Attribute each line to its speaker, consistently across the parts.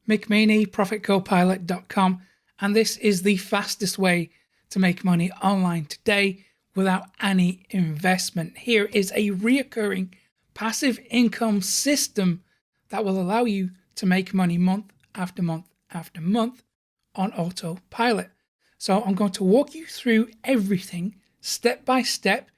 Speaker 1: Mick Meaney, ProfitCopilot.com, and this is the fastest way to make money online today without any investment. Here is a reoccurring passive income system that will allow you to make money month after month after month on autopilot. So I'm going to walk you through everything step by step.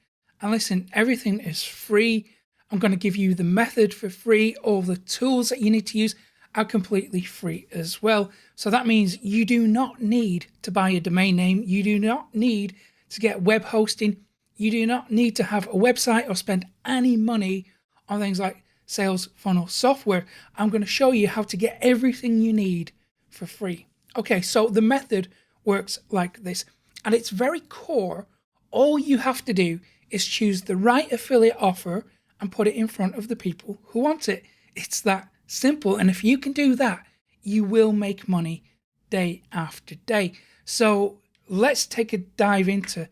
Speaker 1: And listen, everything is free. I'm going to give you the method for free. All the tools that you need to use are completely free as well. So that means you do not need to buy a domain name. You do not need to get web hosting. You do not need to have a website or spend any money on things like sales funnel software. I'm going to show you how to get everything you need for free. Okay, so the method works like this, and it's very core. All you have to do is choose the right affiliate offer and put it in front of the people who want it. It's that simple. And if you can do that, you will make money day after day. So let's take a dive into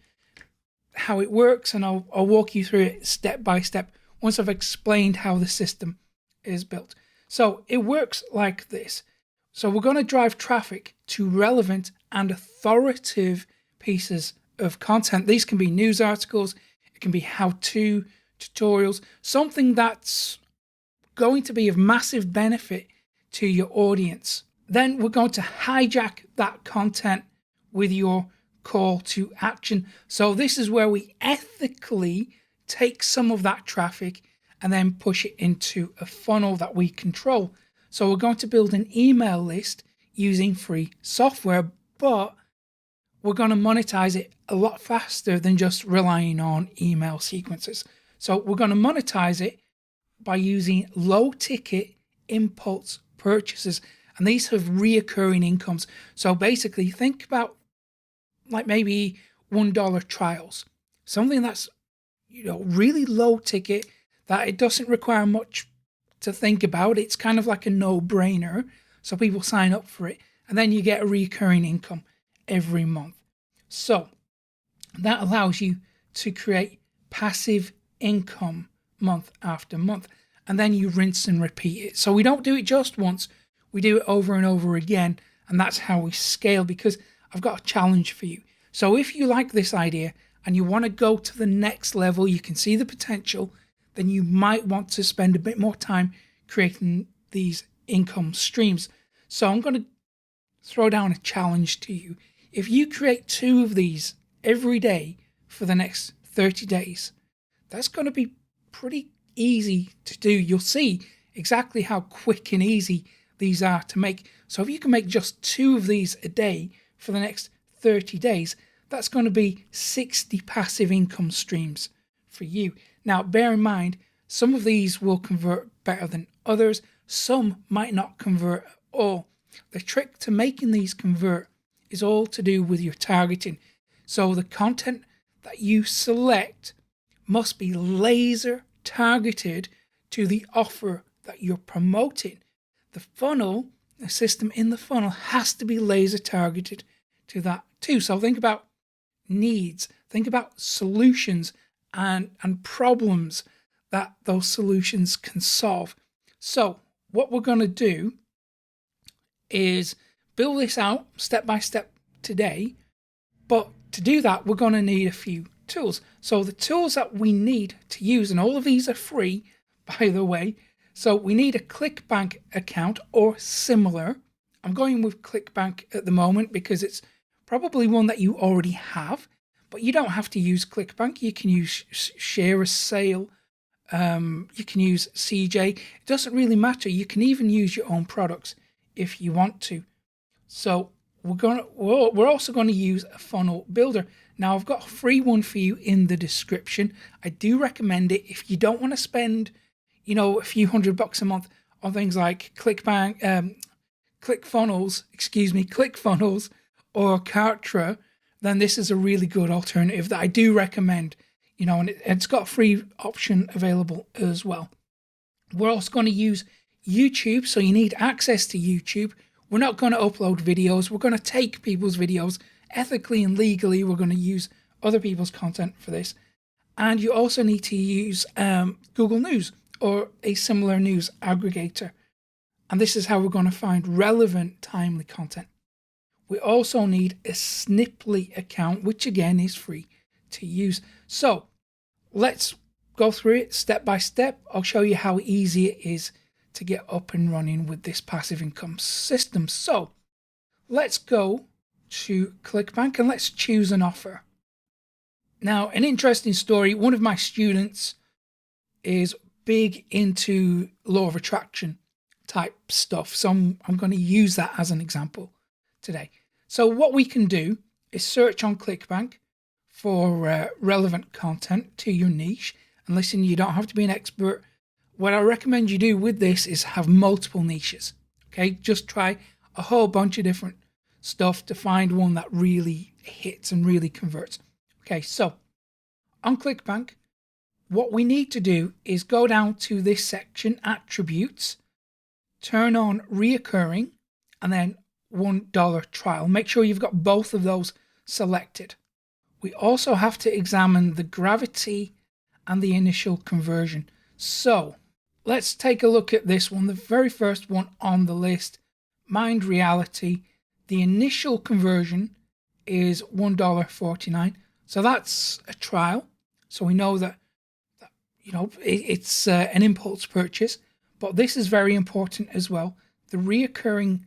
Speaker 1: how it works, and I'll walk you through it step by step once I've explained how the system is built. So it works like this. So we're going to drive traffic to relevant and authoritative pieces of content. These can be news articles, it can be how-to tutorials, something that's going to be of massive benefit to your audience. Then we're going to hijack that content with your call to action. So this is where we ethically take some of that traffic and then push it into a funnel that we control. So we're going to build an email list using free software, but we're going to monetize it a lot faster than just relying on email sequences. So we're going to monetize it by using low ticket impulse purchases. And these have reoccurring incomes. So basically think about like maybe $1 trials, something that's, really low ticket, that it doesn't require much to think about. It's kind of like a no-brainer. So people sign up for it, and then you get a recurring income every month. So that allows you to create passive income month after month, and then you rinse and repeat it. So we don't do it just once, we do it over and over again, and that's how we scale, because I've got a challenge for you. So if you like this idea and you want to go to the next level, you can see the potential, then you might want to spend a bit more time creating these income streams. So I'm going to throw down a challenge to you. If you create 2 of these every day for the next 30 days, that's going to be pretty easy to do. You'll see exactly how quick and easy these are to make. So if you can make just 2 of these a day for the next 30 days, that's going to be 60 passive income streams for you. Now, bear in mind, some of these will convert better than others. Some might not convert at all. The trick to making these convert is all to do with your targeting. So the content that you select must be laser targeted to the offer that you're promoting. The funnel, the system in the funnel, has to be laser targeted to that too. So think about needs, think about solutions and problems that those solutions can solve. So what we're going to do is build this out step by step today, but to do that we're going to need a few tools. So the tools that we need to use, and all of these are free, by the way. So we need a ClickBank account or similar. I'm going with ClickBank at the moment because it's probably one that you already have, but you don't have to use ClickBank. You can use Share a Sale. You can use CJ. It doesn't really matter. You can even use your own products if you want to. So we're also going to use a funnel builder. Now I've got a free one for you in the description. I do recommend it if you don't want to spend, a few $100 a month on things like ClickBank, ClickFunnels or Kartra. Then this is a really good alternative that I do recommend. And it's got a free option available as well. We're also going to use YouTube, so you need access to YouTube. We're not going to upload videos. We're going to take people's videos ethically and legally. We're going to use other people's content for this. And you also need to use Google News or a similar news aggregator. And this is how we're going to find relevant, timely content. We also need a Snipply account, which again is free to use. So let's go through it step by step. I'll show you how easy it is to get up and running with this passive income system. So let's go to ClickBank and let's choose an offer. Now, an interesting story. One of my students is big into law of attraction type stuff. So I'm going to use that as an example today. So what we can do is search on ClickBank for relevant content to your niche. And listen, you don't have to be an expert. What I recommend you do with this is have multiple niches. Okay, just try a whole bunch of different stuff to find one that really hits and really converts. Okay, so on ClickBank, what we need to do is go down to this section, attributes, turn on reoccurring, and then $1 trial. Make sure you've got both of those selected. We also have to examine the gravity and the initial conversion. So let's take a look at this one, the very first one on the list, Mind Reality. The initial conversion is $1.49. So that's a trial. So we know that it's an impulse purchase, but this is very important as well. The reoccurring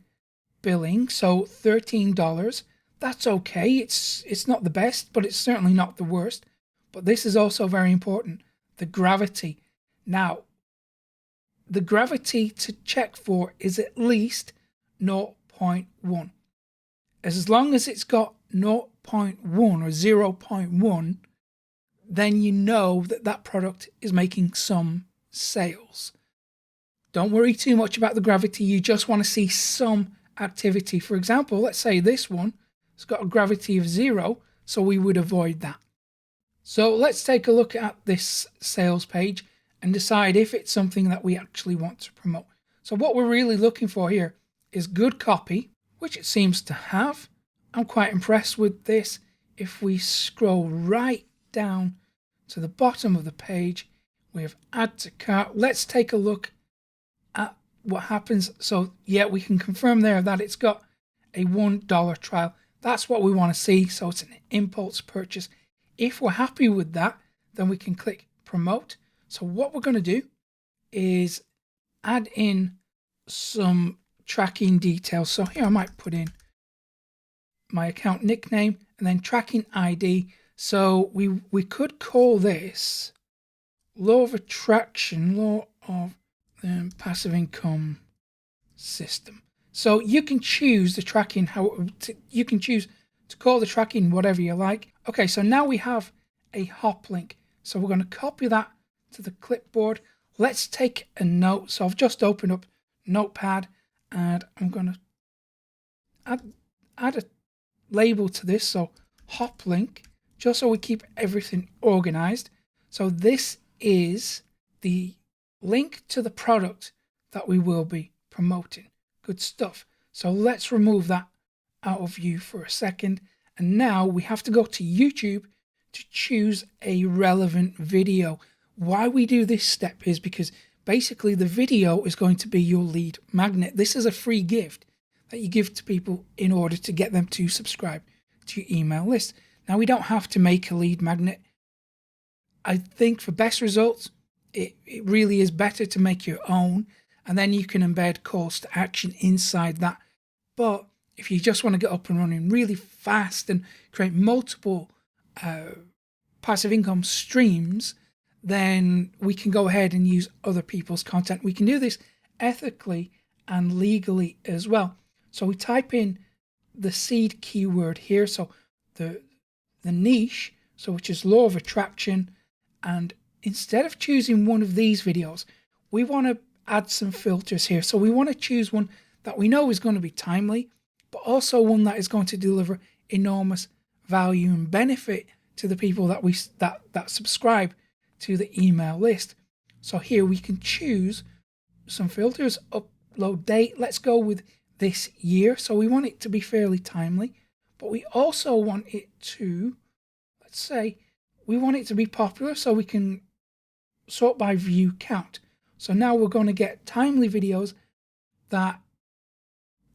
Speaker 1: billing, so $13. That's okay. It's not the best, but it's certainly not the worst. But this is also very important. The gravity. Now, the gravity to check for is at least 0.1. As long as it's got 0.1 or 0.1, then you know that that product is making some sales. Don't worry too much about the gravity. You just want to see some activity. For example, let's say this one has got a gravity of 0, so we would avoid that. So let's take a look at this sales page and decide if it's something that we actually want to promote. So what we're really looking for here is good copy, which it seems to have. I'm quite impressed with this. If we scroll right down to the bottom of the page, we have add to cart. Let's take a look at what happens. So yeah, we can confirm there that it's got a $1 trial. That's what we want to see. So it's an impulse purchase. If we're happy with that, then we can click promote. So what we're going to do is add in some tracking details. So here I might put in my account nickname and then tracking ID. So we could call this law of attraction, law of passive income system. So you can choose the tracking, you can choose to call the tracking whatever you like. Okay, so now we have a hop link. So we're going to copy that to the clipboard. Let's take a note. So I've just opened up Notepad and I'm going to add a label to this. So hop link, just so we keep everything organized. So this is the link to the product that we will be promoting. Good stuff. So let's remove that out of view for a second. And now we have to go to YouTube to choose a relevant video. Why we do this step is because basically the video is going to be your lead magnet. This is a free gift that you give to people in order to get them to subscribe to your email list. Now, we don't have to make a lead magnet. I think for best results, it really is better to make your own, and then you can embed calls to action inside that. But if you just want to get up and running really fast and create multiple passive income streams, then we can go ahead and use other people's content. We can do this ethically and legally as well. So we type in the seed keyword here, so the niche, so which is law of attraction, and instead of choosing one of these videos, we want to add some filters here. So we want to choose one that we know is going to be timely, but also one that is going to deliver enormous value and benefit to the people that subscribe to the email list. So here we can choose some filters, upload date. Let's go with this year. So we want it to be fairly timely, but we also want it to, let's say, we want it to be popular, so we can sort by view count. So now we're going to get timely videos that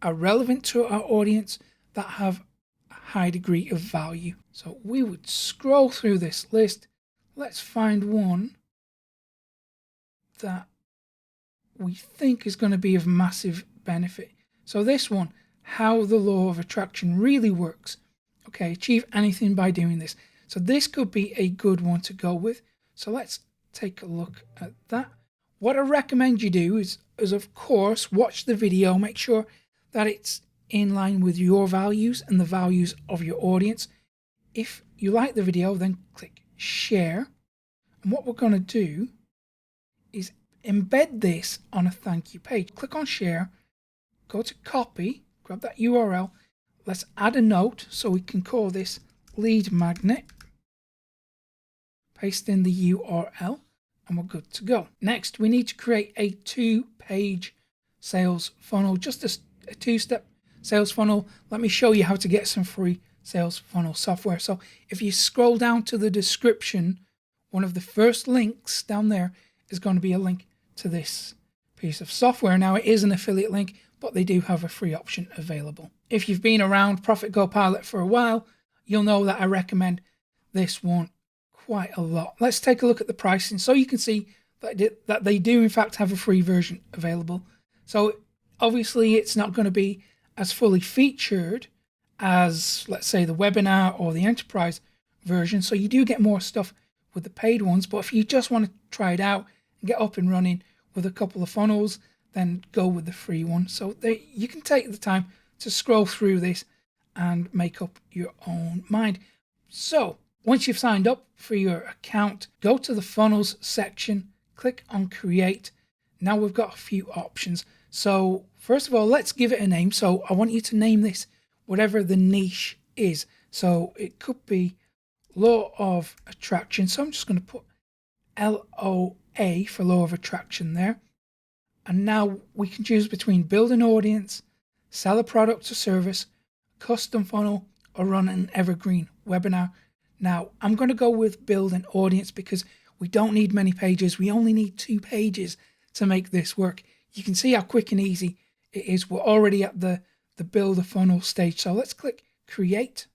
Speaker 1: are relevant to our audience, that have a high degree of value. So we would scroll through this list. Let's find one that we think is going to be of massive benefit. So this one, how the law of attraction really works. Okay, achieve anything by doing this. So this could be a good one to go with. So let's take a look at that. What I recommend you do is of course, watch the video, make sure that it's in line with your values and the values of your audience. If you like the video, then click share. And what we're going to do is embed this on a thank you page. Click on share, go to copy, grab that URL. Let's add a note, so we can call this lead magnet. Paste in the URL and we're good to go. Next, we need to create a 2-page sales funnel, just a 2-step sales funnel. Let me show you how to get some free sales funnel software. So if you scroll down to the description, one of the first links down there is going to be a link to this piece of software. Now, it is an affiliate link, but they do have a free option available. If you've been around Profit Go Pilot for a while, you'll know that I recommend this one quite a lot. Let's take a look at the pricing so you can see that they do in fact have a free version available. So obviously it's not going to be as fully featured as, let's say, the webinar or the enterprise version. So you do get more stuff with the paid ones. But if you just want to try it out and get up and running with a couple of funnels, then go with the free one. So you can take the time to scroll through this and make up your own mind. So once you've signed up for your account, go to the funnels section, click on create. Now we've got a few options. So first of all, let's give it a name. So I want you to name this whatever the niche is. So it could be law of attraction. So I'm just going to put LOA for law of attraction there. And now we can choose between build an audience, sell a product or service, custom funnel, or run an evergreen webinar. Now, I'm going to go with build an audience because we don't need many pages. We only need 2 pages to make this work. You can see how quick and easy it is. We're already at the build a funnel stage. So let's click create.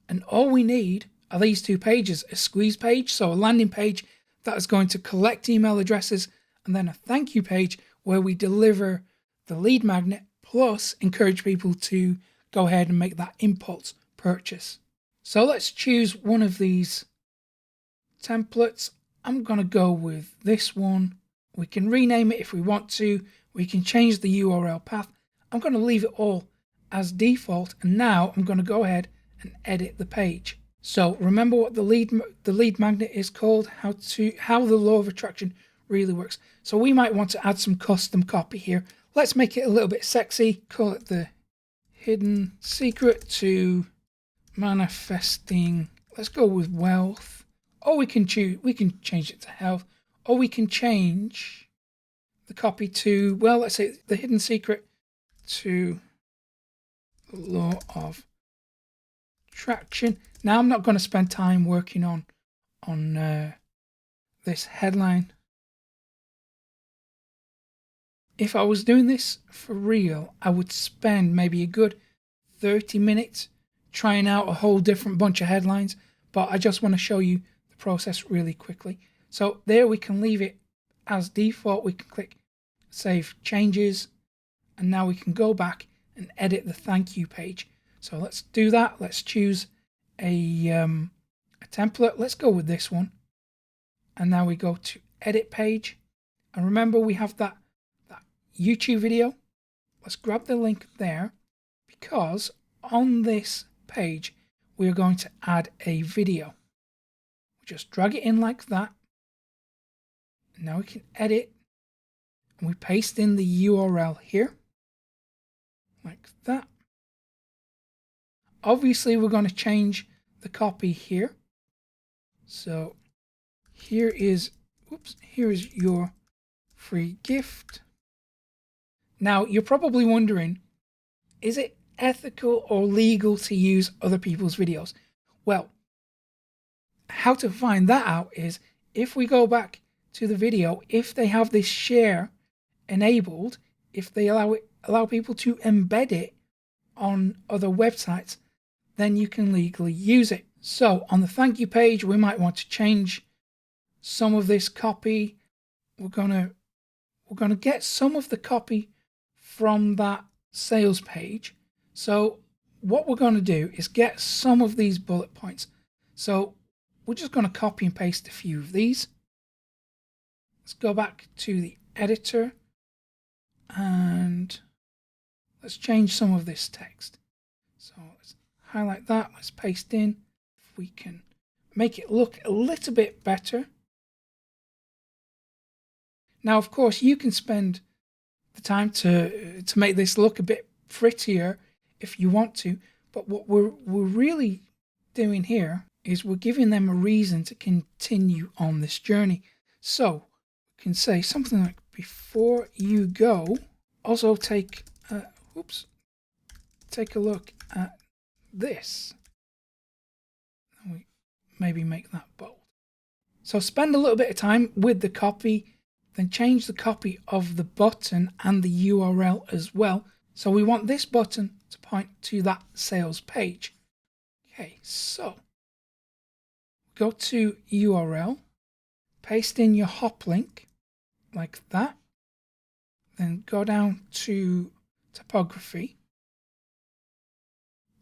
Speaker 1: And all we need are these 2 pages, a squeeze page, so a landing page that is going to collect email addresses, and then a thank you page where we deliver the lead magnet plus encourage people to go ahead and make that impulse purchase. So let's choose one of these templates. I'm going to go with this one. We can rename it if we want to. We can change the URL path. I'm going to leave it all as default, and now I'm going to go ahead and edit the page. So remember what the lead magnet is called, how the law of attraction really works. So we might want to add some custom copy here. Let's make it a little bit sexy. Call it the hidden secret to manifesting. Let's go with wealth. Or we can change it to health. Or we can change the copy to, well, let's say the hidden secret to the law of attraction. Now I'm not going to spend time working on this headline. If I was doing this for real, I would spend maybe a good 30 minutes trying out a whole different bunch of headlines, but I just want to show you the process really quickly. So there we can leave it as default. We can click save changes, and now we can go back and edit the thank you page. So let's do that. Let's choose a template. Let's go with this one. And now we go to edit page. And remember, we have that YouTube video. Let's grab the link there, because on this page, we're going to add a video. Just drag it in like that. Now we can edit, and we paste in the URL here, like that. Obviously, we're going to change the copy here. So here is your free gift. Now, you're probably wondering, is it ethical or legal to use other people's videos? Well, how to find that out is if we go back to the video, if they have this share enabled, if they allow people to embed it on other websites, then you can legally use it. So on the thank you page, we might want to change some of this copy. We're gonna get some of the copy from that sales page. So what we're going to do is get some of these bullet points. So we're just going to copy and paste a few of these. Let's go back to the editor and let's change some of this text. So let's highlight that, let's paste in. If we can make it look a little bit better. Now, of course, you can spend the time to make this look a bit prettier if you want to, but what we're really doing here is we're giving them a reason to continue on this journey. So we can say something like, before you go, also take a look at this. And we maybe make that bold. So spend a little bit of time with the copy, then change the copy of the button and the URL as well. So we want this button to point to that sales page. Okay, so go to URL, paste in your hop link like that, then go down to typography,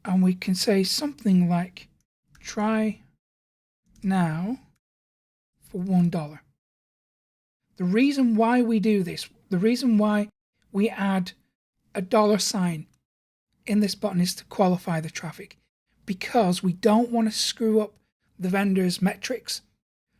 Speaker 1: and we can say something like, try now for $1. The reason why we do this, the reason why we add a $sign in this button is to qualify the traffic, because we don't want to screw up the vendor's metrics.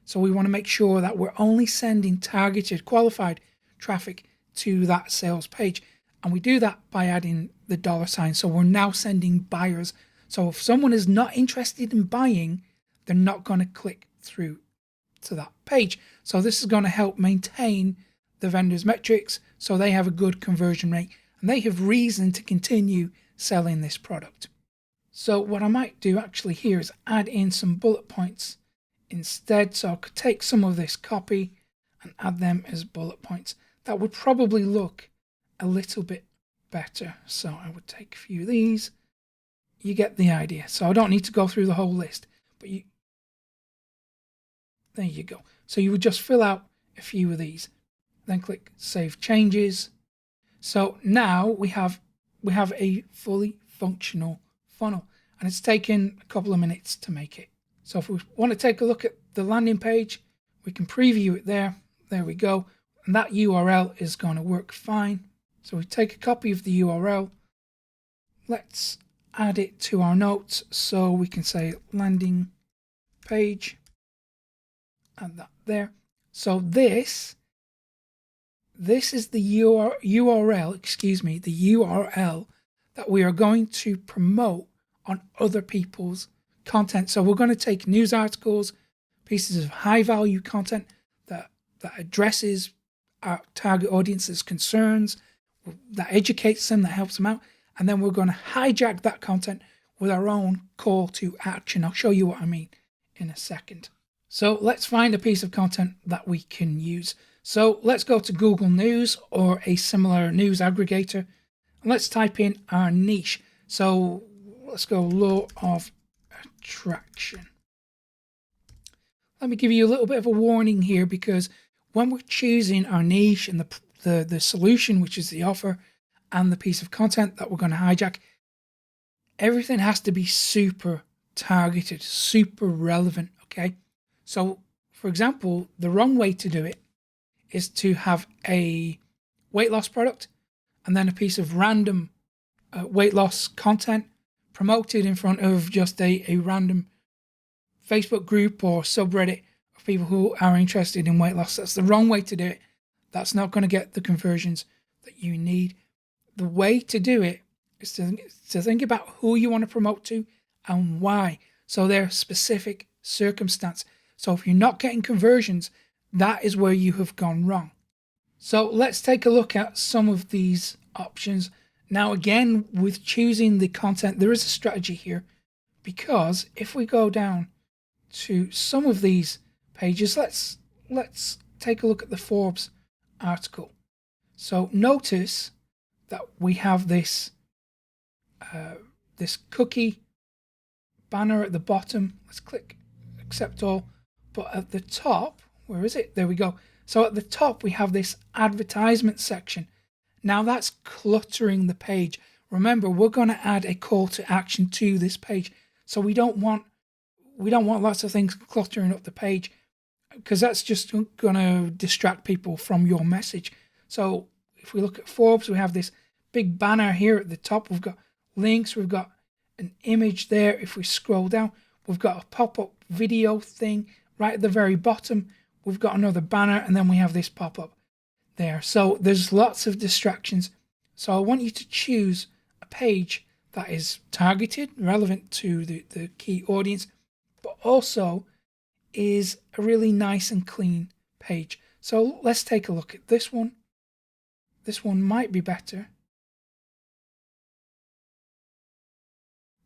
Speaker 1: So we want to make sure that we're only sending targeted, qualified traffic to that sales page. And we do that by adding the $sign. So we're now sending buyers. So if someone is not interested in buying, they're not going to click through to that page. So this is going to help maintain the vendor's metrics so they have a good conversion rate and they have reason to continue selling this product. So what I might do actually here is add in some bullet points instead. So I could take some of this copy and add them as bullet points. That would probably look a little bit better. So I would take a few of these. You get the idea. So I don't need to go through the whole list, but there you go. So you would just fill out a few of these, then click Save Changes. So now we have a fully functional funnel, and it's taken a couple of minutes to make it. So if we want to take a look at the landing page, we can preview it there. There we go. And that URL is going to work fine. So we take a copy of the URL. Let's add it to our notes. So we can say landing page. Add that there. So this is the URL, the URL that we are going to promote on other people's content. So we're going to take news articles, pieces of high value content that addresses our target audience's concerns, that educates them, that helps them out. And then we're going to hijack that content with our own call to action. I'll show you what I mean in a second. So let's find a piece of content that we can use. So let's go to Google News or a similar news aggregator. And let's type in our niche. So let's go law of attraction. Let me give you a little bit of a warning here, because when we're choosing our niche and the solution, which is the offer, and the piece of content that we're going to hijack, everything has to be super targeted, super relevant, okay? So, for example, the wrong way to do it is to have a weight loss product and then a piece of random weight loss content promoted in front of just a random Facebook group or subreddit of people who are interested in weight loss. That's the wrong way to do it. That's not going to get the conversions that you need. The way to do it is to think about who you want to promote to and why. So their specific circumstance. So if you're not getting conversions, that is where you have gone wrong. So let's take a look at some of these options. Now again, with choosing the content, there is a strategy here, because if we go down to some of these pages, let's take a look at the Forbes article. So notice that we have this this cookie banner at the bottom. Let's click accept all. But at the top, where is it? There we go. So at the top, we have this advertisement section. Now that's cluttering the page. Remember, we're going to add a call to action to this page. So we don't want lots of things cluttering up the page, because that's just going to distract people from your message. So if we look at Forbes, we have this big banner here at the top. We've got links. We've got an image there. If we scroll down, we've got a pop-up video thing right at the very bottom. We've got another banner, and then we have this pop-up there. So there's lots of distractions. So I want you to choose a page that is targeted, relevant to the key audience, but also is a really nice and clean page. So let's take a look at this one. This one might be better.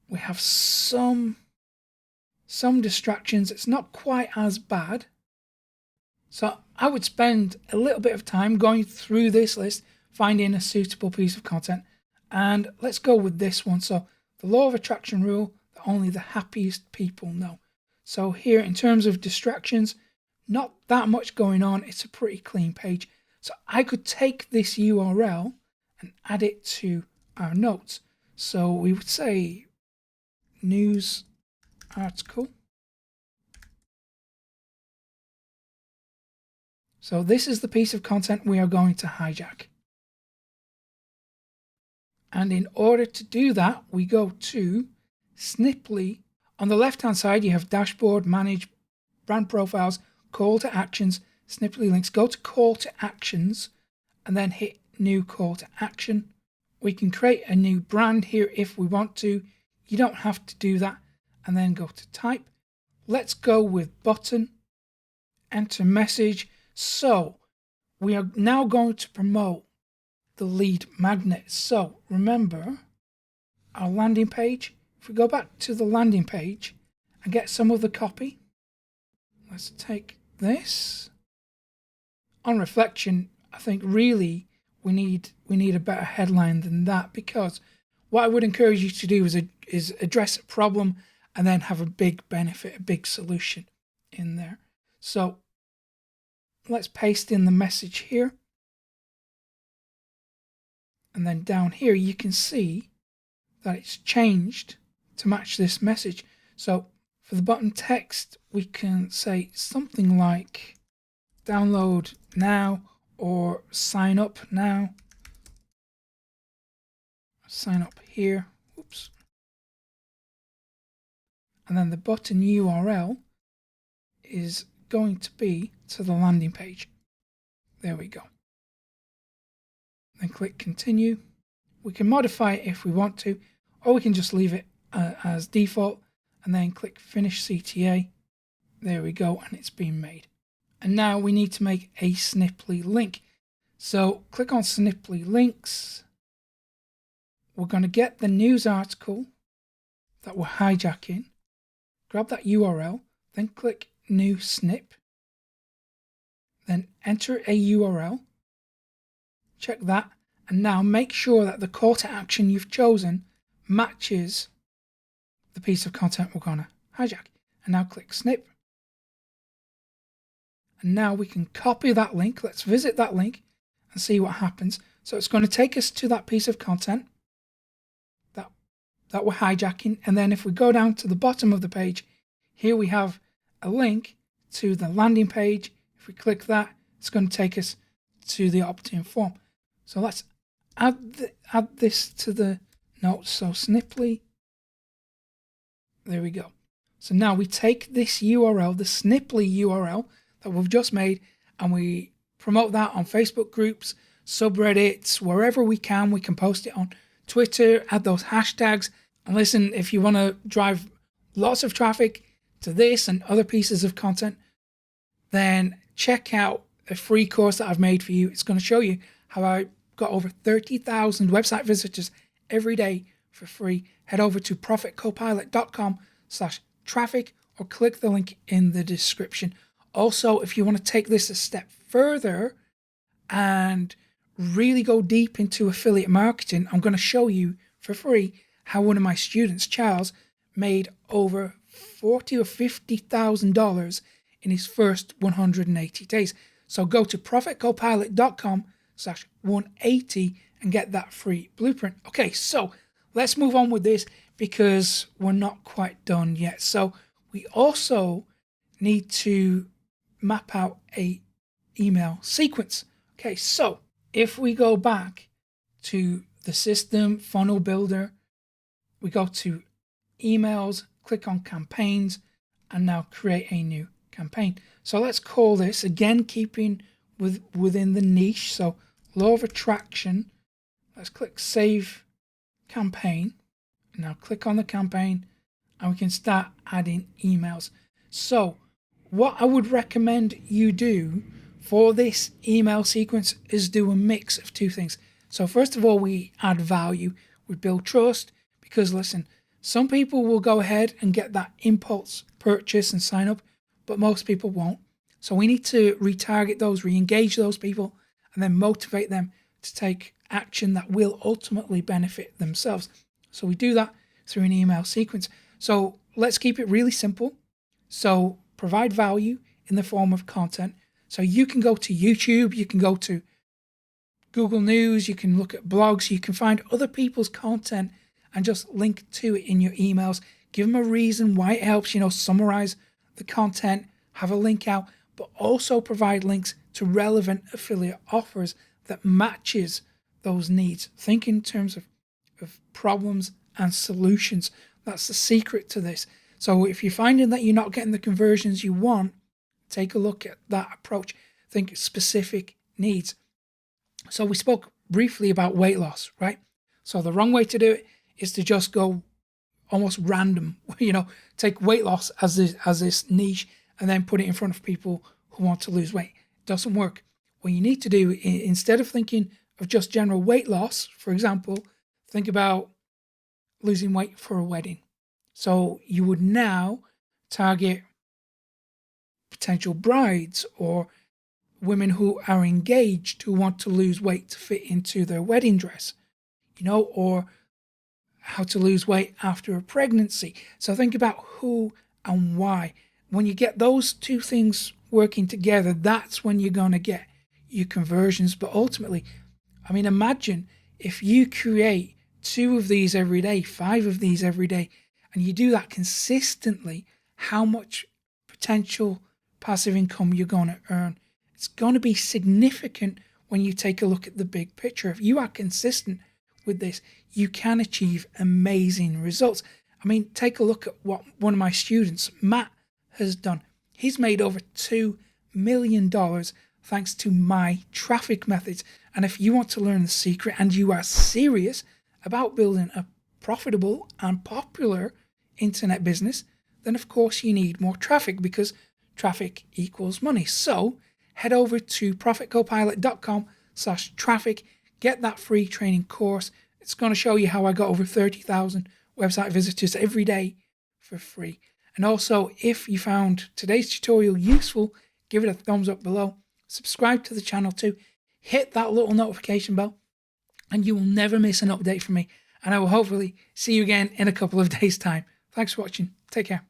Speaker 1: We have some distractions. It's not quite as bad. So I would spend a little bit of time going through this list, finding a suitable piece of content. And let's go with this one. So the law of attraction rule that only the happiest people know. So here, in terms of distractions, not that much going on. It's a pretty clean page. So I could take this URL and add it to our notes. So we would say news article. So this is the piece of content we are going to hijack. And in order to do that, we go to Snipply. On the left-hand side, you have dashboard, manage, brand profiles, call to actions, Snipply links. Go to call to actions and then hit new call to action. We can create a new brand here if we want to. You don't have to do that. And then go to type. Let's go with button, enter message. So we are now going to promote the lead magnet. So remember our landing page. If we go back to the landing page and get some of the copy, let's take this. On reflection, I think really we need a better headline than that, because what I would encourage you to do is address a problem and then have a big benefit, a big solution in there. So let's paste in the message here. And then down here, you can see that it's changed to match this message. So for the button text, we can say something like download now or sign up now. Sign up here. Oops. And then the button URL is going to be to the landing page. There we go. Then click continue. We can modify it if we want to, or we can just leave it as default and then click finish CTA. There we go, and it's been made. And now we need to make a Snipply link. So click on Snipply links. We're going to get the news article that we're hijacking. Grab that URL, then click new snip. Then enter a URL. Check that, and now make sure that the call to action you've chosen matches the piece of content we're going to hijack. And now click snip. And now we can copy that link. Let's visit that link and see what happens. So it's going to take us to that piece of content that we're hijacking. And then if we go down to the bottom of the page, here we have a link to the landing page. If we click that, it's going to take us to the opt-in form. So let's add this to the notes. So Snipply. There we go. So now we take this URL, the Snipply URL that we've just made, and we promote that on Facebook groups, subreddits, wherever we can. We can post it on Twitter, add those hashtags. And listen, if you want to drive lots of traffic to this and other pieces of content, then check out a free course that I've made for you. It's going to show you how I got over 30,000 website visitors every day for free. Head over to profitcopilot.com/traffic or click the link in the description. Also, if you want to take this a step further and really go deep into affiliate marketing, I'm going to show you for free how one of my students, Charles, made over $40,000 or $50,000 in his first 180 days. So go to profitcopilot.com/180 and get that free blueprint. Okay, so let's move on with this because we're not quite done yet. So we also need to map out a email sequence. Okay, so if we go back to the system funnel builder, we go to emails, click on campaigns, and now create a new campaign. So let's call this, again, keeping within the niche. So law of attraction. Let's click save campaign. Now click on the campaign and we can start adding emails. So what I would recommend you do for this email sequence is do a mix of two things. So first of all, we add value, we build trust, because listen, some people will go ahead and get that impulse purchase and sign up, but most people won't. So we need to retarget those, re-engage those people, and then motivate them to take action that will ultimately benefit themselves. So we do that through an email sequence. So let's keep it really simple. So provide value in the form of content. So you can go to YouTube, you can go to Google News, you can look at blogs, you can find other people's content and just link to it in your emails. Give them a reason why it helps, summarize the content, have a link out, but also provide links to relevant affiliate offers that matches those needs. Think in terms of problems and solutions. That's the secret to this. So if you're finding that you're not getting the conversions you want, take a look at that approach. Think specific needs. So we spoke briefly about weight loss, right? So the wrong way to do it is to just go almost random, take weight loss as this niche and then put it in front of people who want to lose weight. It doesn't work. What you need to do, instead of thinking of just general weight loss, for example, think about losing weight for a wedding. So you would now target potential brides or women who are engaged who want to lose weight to fit into their wedding dress, or how to lose weight after a pregnancy. So think about who and why. When you get those two things working together, that's when you're going to get your conversions. But ultimately, imagine if you create 2 of these every day, 5 of these every day, and you do that consistently, how much potential passive income you're going to earn. It's going to be significant when you take a look at the big picture. If you are consistent with this, you can achieve amazing results. Take a look at what one of my students, Matt, has done. He's made over $2 million thanks to my traffic methods. And if you want to learn the secret and you are serious about building a profitable and popular internet business, then of course you need more traffic, because traffic equals money. So head over to profitcopilot.com/traffic, get that free training course. It's going to show you how I got over 30,000 website visitors every day for free. And also, if you found today's tutorial useful, give it a thumbs up below. Subscribe to the channel too. Hit that little notification bell and you will never miss an update from me. And I will hopefully see you again in a couple of days' time. Thanks for watching. Take care.